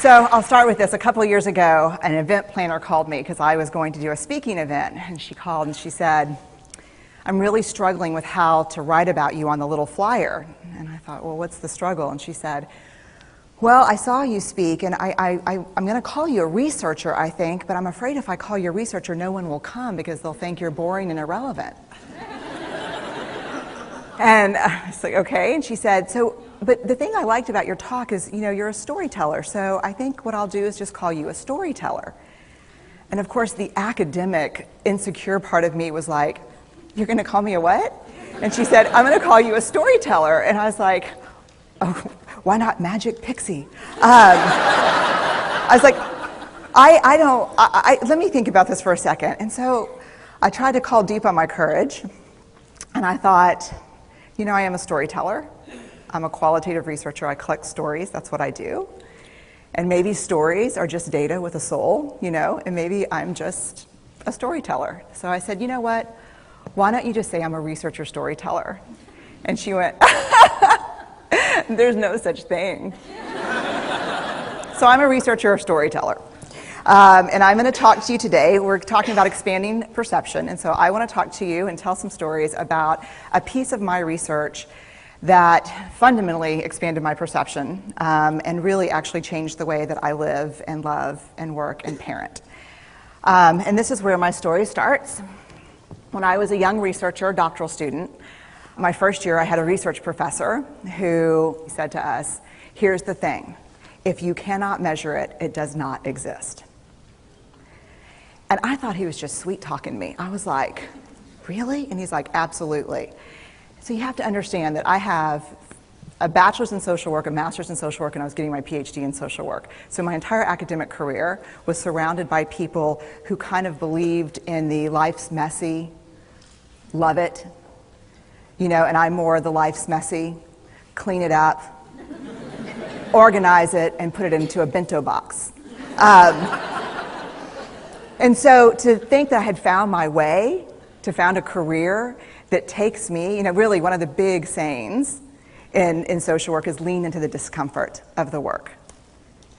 So I'll start with this. A couple of years ago, an event planner called me because I was going to do a speaking event. And she called and she said, I'm really struggling with how to write about you on the little flyer. And I thought, well, what's the struggle? And she said, well, I saw you speak, and I'm going to call you a researcher, I think, but I'm afraid if I call you a researcher, no one will come because they'll think you're boring and irrelevant. And I was like, okay. And she said, but the thing I liked about your talk is, you're a storyteller, so I think what I'll do is just call you a storyteller. And of course, the academic, insecure part of me was like, you're going to call me a what? And she said, I'm going to call you a storyteller. And I was like, oh, why not Magic Pixie? I was like, let me think about this for a second. And so I tried to call deep on my courage, and I thought, I am a storyteller. I'm a qualitative researcher. I collect stories. That's what I do. And maybe stories are just data with a soul, and maybe I'm just a storyteller. So I said, you know what? Why don't you just say I'm a researcher storyteller? And she went, there's no such thing. So I'm a researcher storyteller. And I'm going to talk to you today. We're talking about expanding perception. And so I want to talk to you and tell some stories about a piece of my research that fundamentally expanded my perception and really actually changed the way that I live and love and work and parent. And this is where my story starts. When I was a young researcher, doctoral student, my first year I had a research professor who said to us, here's the thing, if you cannot measure it, it does not exist. And I thought he was just sweet-talking me. I was like, really? And he's like, absolutely. So you have to understand that I have a bachelor's in social work, a master's in social work, and I was getting my PhD in social work. So my entire academic career was surrounded by people who kind of believed in the life's messy, love it, and I'm more the life's messy, clean it up, organize it, and put it into a bento box. And so to think that I had found my way, to found a career that takes me, really one of the big sayings in social work is lean into the discomfort of the work.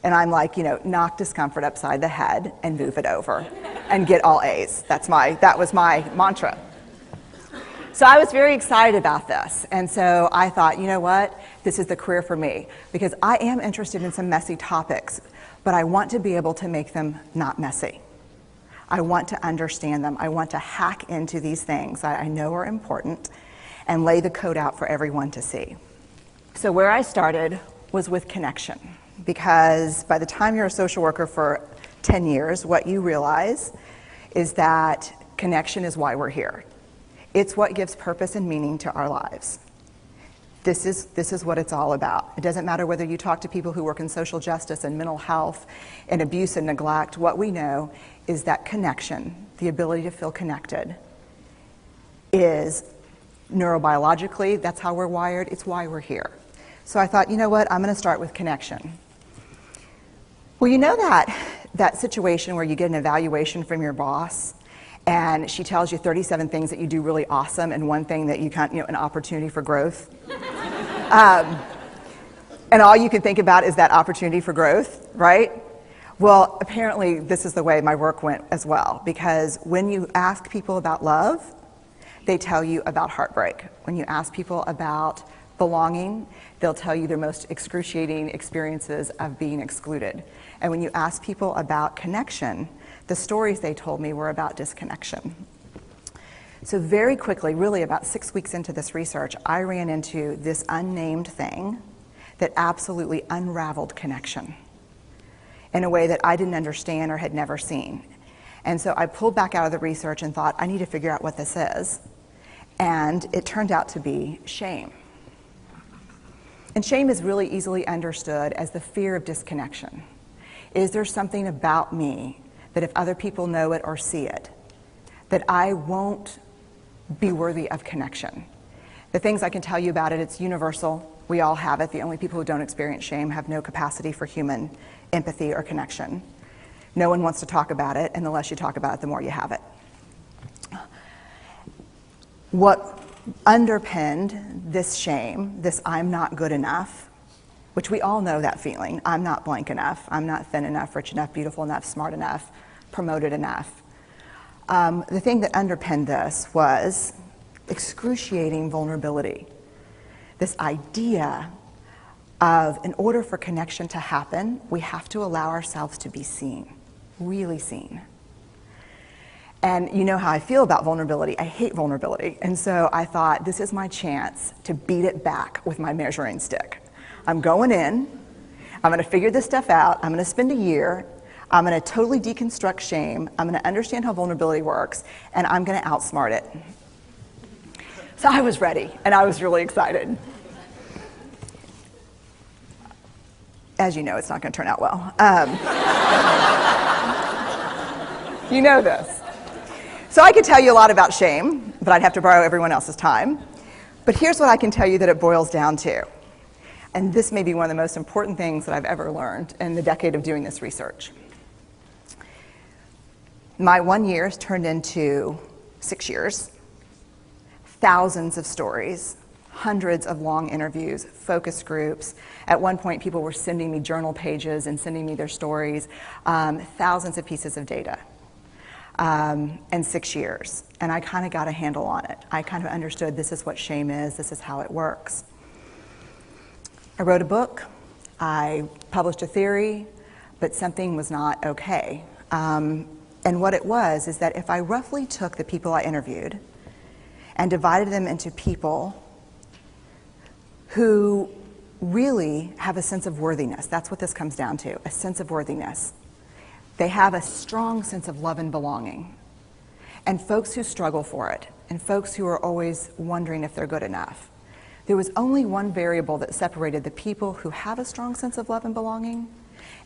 And I'm like, knock discomfort upside the head and move it over and get all A's. That was my mantra. So I was very excited about this. And so I thought, you know what? This is the career for me because I am interested in some messy topics, but I want to be able to make them not messy. I want to understand them. I want to hack into these things that I know are important and lay the code out for everyone to see. So where I started was with connection, because by the time you're a social worker for 10 years, what you realize is that connection is why we're here. It's what gives purpose and meaning to our lives. This is what it's all about. It doesn't matter whether you talk to people who work in social justice and mental health and abuse and neglect. What we know is that connection, the ability to feel connected, is neurobiologically, that's how we're wired. It's why we're here. So I thought, you know what? I'm going to start with connection. Well, you know that situation where you get an evaluation from your boss and she tells you 37 things that you do really awesome and one thing that you can't, an opportunity for growth. And all you can think about is that opportunity for growth, right? Well, apparently this is the way my work went as well, because when you ask people about love, they tell you about heartbreak. When you ask people about belonging, they'll tell you their most excruciating experiences of being excluded. And when you ask people about connection, the stories they told me were about disconnection. So very quickly, really about 6 weeks into this research, I ran into this unnamed thing that absolutely unraveled connection in a way that I didn't understand or had never seen. And so I pulled back out of the research and thought, I need to figure out what this is. And it turned out to be shame. And shame is really easily understood as the fear of disconnection. Is there something about me that if other people know it or see it, that I won't be worthy of connection? The things I can tell you about it, it's universal. We all have it. The only people who don't experience shame have no capacity for human empathy or connection. No one wants to talk about it, and the less you talk about it, the more you have it. What underpinned this shame, this I'm not good enough, which we all know that feeling. I'm not blank enough. I'm not thin enough, rich enough, beautiful enough, smart enough, promoted enough. The thing that underpinned this was excruciating vulnerability. This idea of, in order for connection to happen, we have to allow ourselves to be seen, really seen. And you know how I feel about vulnerability. I hate vulnerability. And so I thought, this is my chance to beat it back with my measuring stick. I'm going in, I'm going to figure this stuff out, I'm going to spend a year, I'm going to totally deconstruct shame, I'm going to understand how vulnerability works, and I'm going to outsmart it. So I was ready, and I was really excited. As you know, it's not going to turn out well. You know this. So I could tell you a lot about shame, but I'd have to borrow everyone else's time. But here's what I can tell you that it boils down to. And this may be one of the most important things that I've ever learned in the decade of doing this research. My 1 year has turned into 6 years, thousands of stories, hundreds of long interviews, focus groups. At one point, people were sending me journal pages and sending me their stories, thousands of pieces of data, and 6 years. And I kind of got a handle on it. I kind of understood this is what shame is, this is how it works. I wrote a book, I published a theory, but something was not okay. And what it was is that if I roughly took the people I interviewed and divided them into people who really have a sense of worthiness. That's what this comes down to, a sense of worthiness. They have a strong sense of love and belonging. And folks who struggle for it, and folks who are always wondering if they're good enough. There was only one variable that separated the people who have a strong sense of love and belonging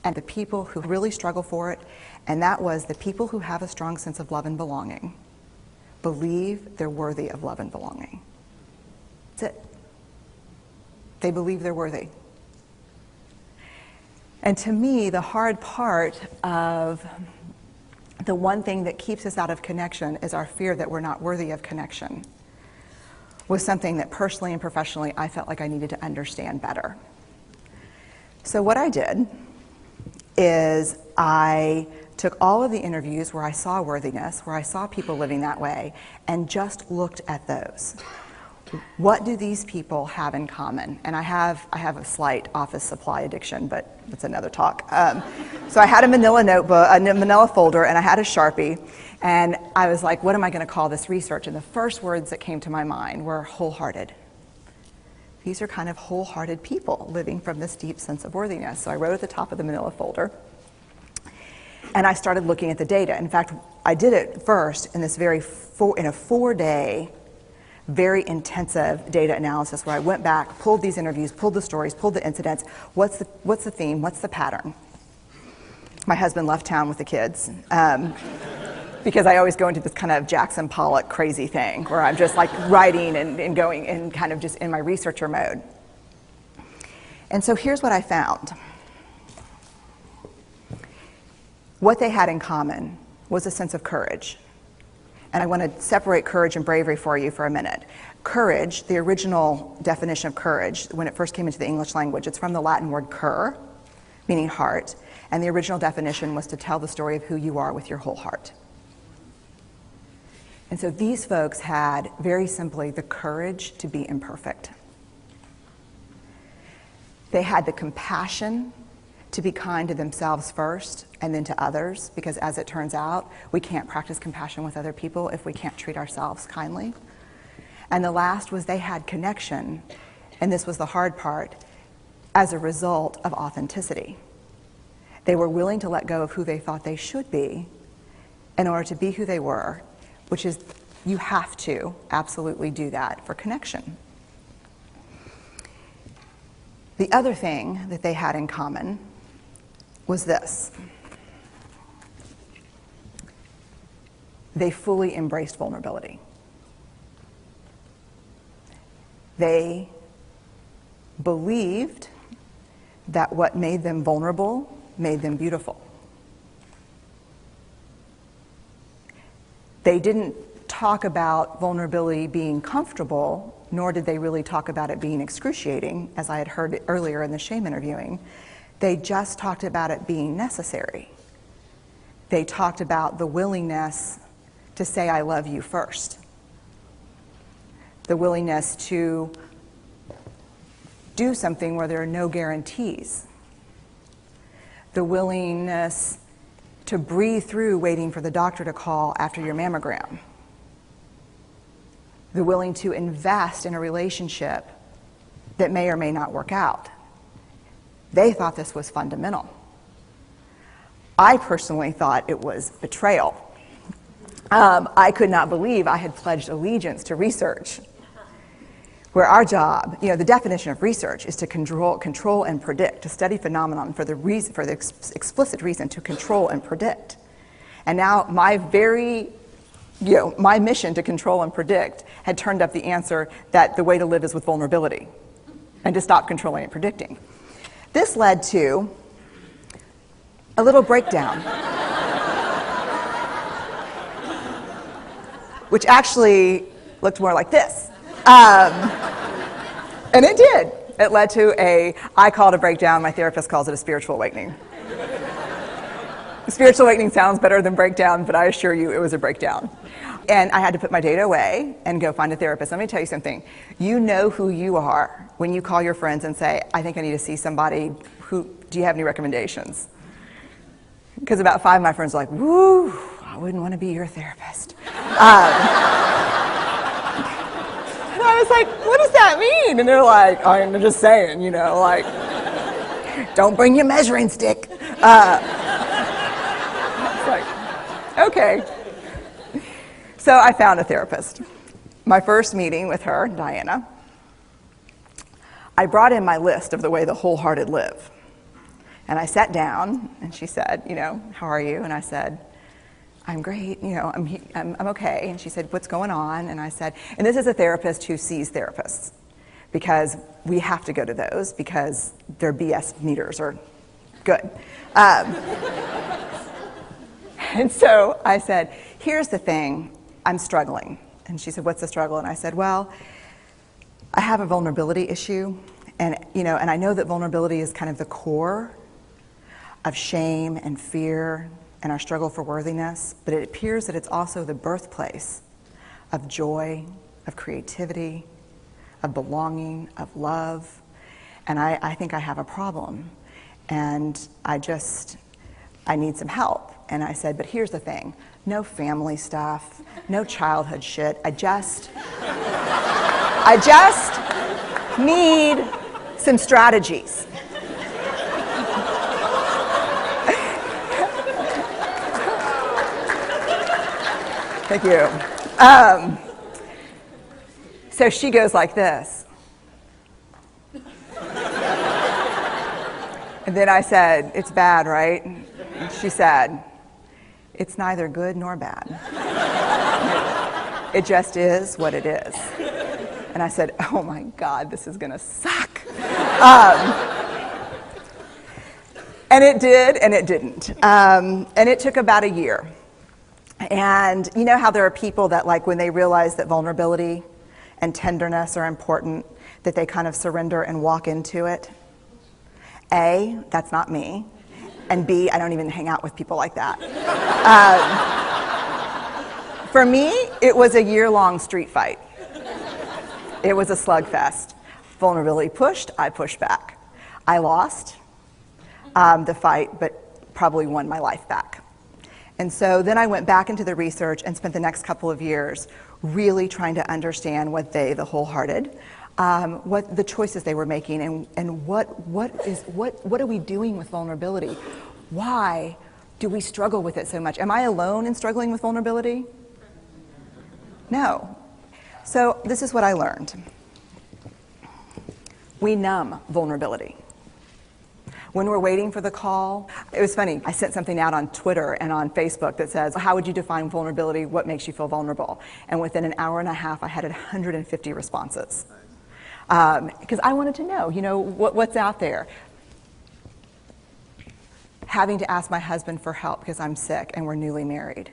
and the people who really struggle for it, and that was the people who have a strong sense of love and belonging believe they're worthy of love and belonging. That's it. They believe they're worthy. And to me, the hard part of the one thing that keeps us out of connection is our fear that we're not worthy of connection, was something that personally and professionally I felt like I needed to understand better. So what I did is I took all of the interviews where I saw worthiness, where I saw people living that way, and just looked at those. What do these people have in common? And I have a slight office supply addiction, but that's another talk. So I had a manila notebook, a manila folder, and I had a Sharpie, and I was like, what am I going to call this research? And the first words that came to my mind were wholehearted. These are kind of wholehearted people living from this deep sense of worthiness. So I wrote at the top of the manila folder, and I started looking at the data. In fact, I did it first in this in a 4-day, very intensive data analysis where I went back, pulled these interviews, pulled the stories, pulled the incidents. What's the theme? What's the pattern? My husband left town with the kids because I always go into this kind of Jackson Pollock crazy thing where I'm just like writing and going and kind of just in my researcher mode. And so here's what I found. What they had in common was a sense of courage. And I want to separate courage and bravery for you for a minute. Courage, the original definition of courage, when it first came into the English language, it's from the Latin word cur, meaning heart. And the original definition was to tell the story of who you are with your whole heart. And so these folks had, very simply, the courage to be imperfect. They had the compassion to be kind to themselves first and then to others, because as it turns out, we can't practice compassion with other people if we can't treat ourselves kindly. And the last was they had connection, and this was the hard part, as a result of authenticity. They were willing to let go of who they thought they should be in order to be who they were, which is, you have to absolutely do that for connection. The other thing that they had in common was this. They fully embraced vulnerability. They believed that what made them vulnerable made them beautiful. They didn't talk about vulnerability being comfortable, nor did they really talk about it being excruciating, as I had heard earlier in the shame interviewing. They just talked about it being necessary. They talked about the willingness to say I love you first. The willingness to do something where there are no guarantees. The willingness to breathe through waiting for the doctor to call after your mammogram. The willing to invest in a relationship that may or may not work out. They thought this was fundamental. I personally thought it was betrayal. I could not believe I had pledged allegiance to research, where our job, the definition of research is to control and predict, to study phenomenon for the explicit reason to control and predict. And now my mission to control and predict had turned up the answer that the way to live is with vulnerability and to stop controlling and predicting. This led to a little breakdown, which actually looked more like this. And it did. It led to I call it a breakdown, my therapist calls it a spiritual awakening. Spiritual awakening sounds better than breakdown, but I assure you it was a breakdown. And I had to put my data away and go find a therapist. Let me tell you something. You know who you are when you call your friends and say, I think I need to see somebody. Do you have any recommendations? Because about 5 of my friends are like, woo, I wouldn't want to be your therapist. And I was like, what does that mean? And they're like, I'm just saying, don't bring your measuring stick. It's like, okay. So I found a therapist. My first meeting with her, Diana, I brought in my list of the way the wholehearted live. And I sat down, and she said, how are you? And I said, I'm great, I'm okay. And she said, what's going on? And I said, and this is a therapist who sees therapists, because we have to go to those because their BS meters are good. And so I said, here's the thing, I'm struggling. And she said, what's the struggle? And I said, well, I have a vulnerability issue, and I know that vulnerability is kind of the core of shame and fear and our struggle for worthiness, but it appears that it's also the birthplace of joy, of creativity, of belonging, of love, and I think I have a problem, and I need some help. And I said, but here's the thing, no family stuff, no childhood shit, I just need some strategies. Thank you. So she goes like this. And then I said, it's bad, right? And she said, it's neither good nor bad. It just is what it is. And I said, oh my God, this is gonna suck. And it did, and it didn't. And it took about a year. And you know how there are people that, like, when they realize that vulnerability and tenderness are important, that they kind of surrender and walk into it? A, that's not me. And B, I don't even hang out with people like that. For me, it was a year-long street fight. It was a slugfest. Vulnerability pushed, I pushed back. I lost the fight, but probably won my life back. And so then I went back into the research and spent the next couple of years really trying to understand what the wholehearted, what the choices they were making, and what are we doing with vulnerability? Why do we struggle with it so much? Am I alone in struggling with vulnerability? No. So this is what I learned. We numb vulnerability. When we're waiting for the call, it was funny, I sent something out on Twitter and on Facebook that says, how would you define vulnerability? What makes you feel vulnerable? And within an hour and a half, I had 150 responses. Because I wanted to know, what's out there. Having to ask my husband for help because I'm sick and we're newly married.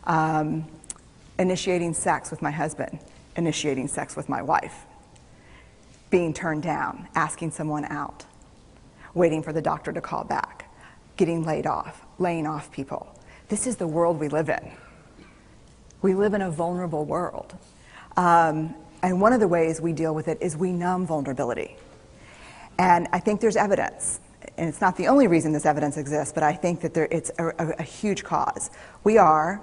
And initiating sex with my husband, initiating sex with my wife, being turned down, asking someone out, waiting for the doctor to call back, getting laid off, laying off people. This is the world we live in. We live in a vulnerable world. And one of the ways we deal with it is we numb vulnerability. And I think there's evidence, and it's not the only reason this evidence exists, but I think that it's a huge cause. We are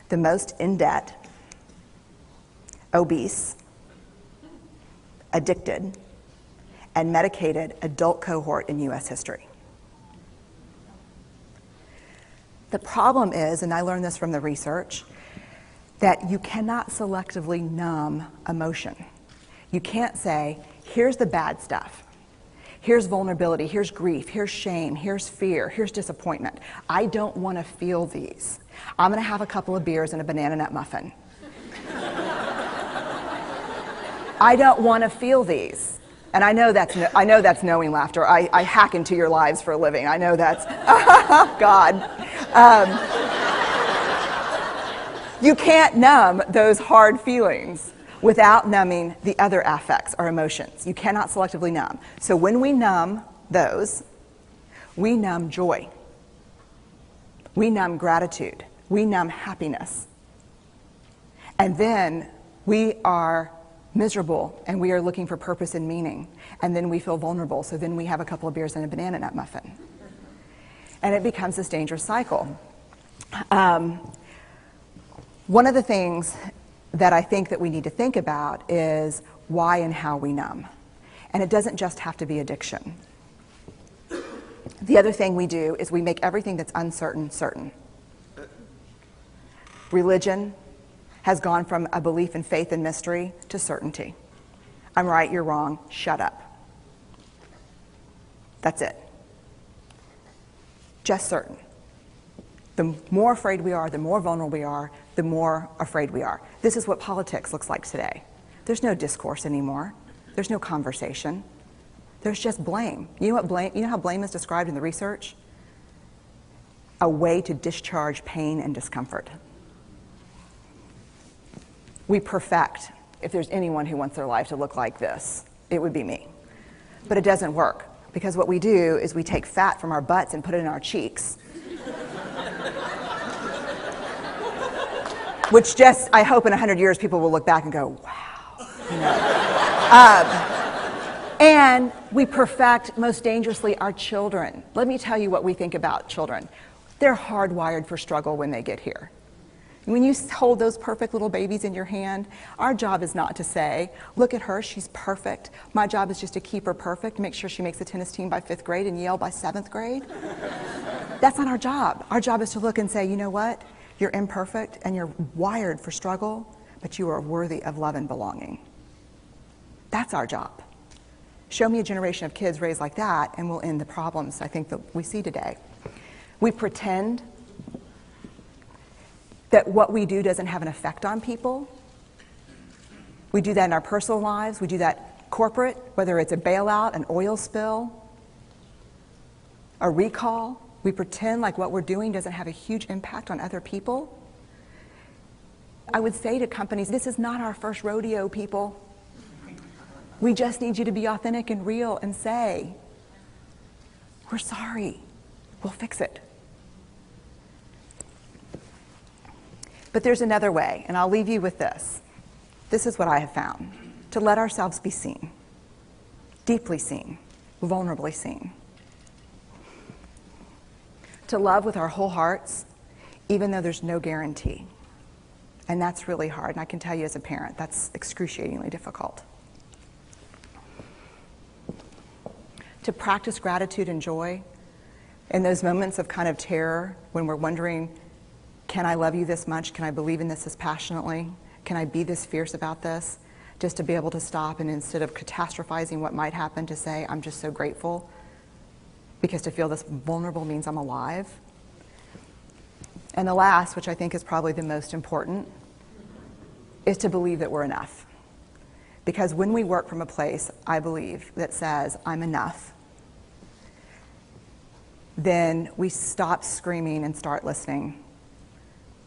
the most in debt, obese, addicted, and medicated adult cohort in U.S. history. The problem is, and I learned this from the research, that you cannot selectively numb emotion. You can't say, here's the bad stuff. Here's vulnerability, here's grief, here's shame, here's fear, here's disappointment. I don't want to feel these. I'm going to have a couple of beers and a banana nut muffin. I don't want to feel these. And I know that's knowing laughter. I hack into your lives for a living. I know that's, God. You can't numb those hard feelings without numbing the other affects or emotions. You cannot selectively numb. So when we numb those, we numb joy. We numb gratitude. We numb happiness. And then we are miserable and we are looking for purpose and meaning. And then we feel vulnerable. So then we have a couple of beers and a banana nut muffin. And it becomes this dangerous cycle. One of the things that I think that we need to think about is why and how we numb. And it doesn't just have to be addiction. The other thing we do is we make everything that's uncertain certain. Religion has gone from a belief in faith and mystery to certainty. I'm right, you're wrong, shut up. That's it. Just certain. The more afraid we are, the more vulnerable we are, the more afraid we are. This is what politics looks like today. There's no discourse anymore. There's no conversation. There's just blame. You know what blame? You know how blame is described in the research? A way to discharge pain and discomfort. We perfect. If there's anyone who wants their life to look like this, it would be me. But it doesn't work, because what we do is we take fat from our butts and put it in our cheeks. Which just, I hope in 100 years people will look back and go, wow. You know? And we perfect, most dangerously, our children. Let me tell you what we think about children. They're hardwired for struggle when they get here. When you hold those perfect little babies in your hand, our job is not to say, look at her, she's perfect. My job is just to keep her perfect, make sure she makes the tennis team by 5th grade and Yale by 7th grade. That's not our job. Our job is to look and say, you know what? You're imperfect and you're wired for struggle, but you are worthy of love and belonging. That's our job. Show me a generation of kids raised like that and we'll end the problems I think that we see today. We pretend that what we do doesn't have an effect on people. We do that in our personal lives. We do that corporate, whether it's a bailout, an oil spill, a recall. We pretend like what we're doing doesn't have a huge impact on other people. I would say to companies, this is not our first rodeo, people. We just need you to be authentic and real and say, we're sorry, we'll fix it. But there's another way, and I'll leave you with this. This is what I have found. To let ourselves be seen, deeply seen, vulnerably seen. To love with our whole hearts, even though there's no guarantee. And that's really hard, and I can tell you as a parent, that's excruciatingly difficult. To practice gratitude and joy in those moments of kind of terror when we're wondering, can I love you this much? Can I believe in this passionately? Can I be this fierce about this? Just to be able to stop and instead of catastrophizing what might happen, to say, I'm just so grateful. Because to feel this vulnerable means I'm alive. And the last, which I think is probably the most important, is to believe that we're enough. Because when we work from a place, I believe, that says, I'm enough, then we stop screaming and start listening.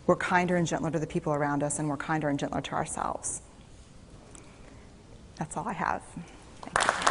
we're kinder and gentler to the people around us, and we're kinder and gentler to ourselves. That's all I have. Thank you.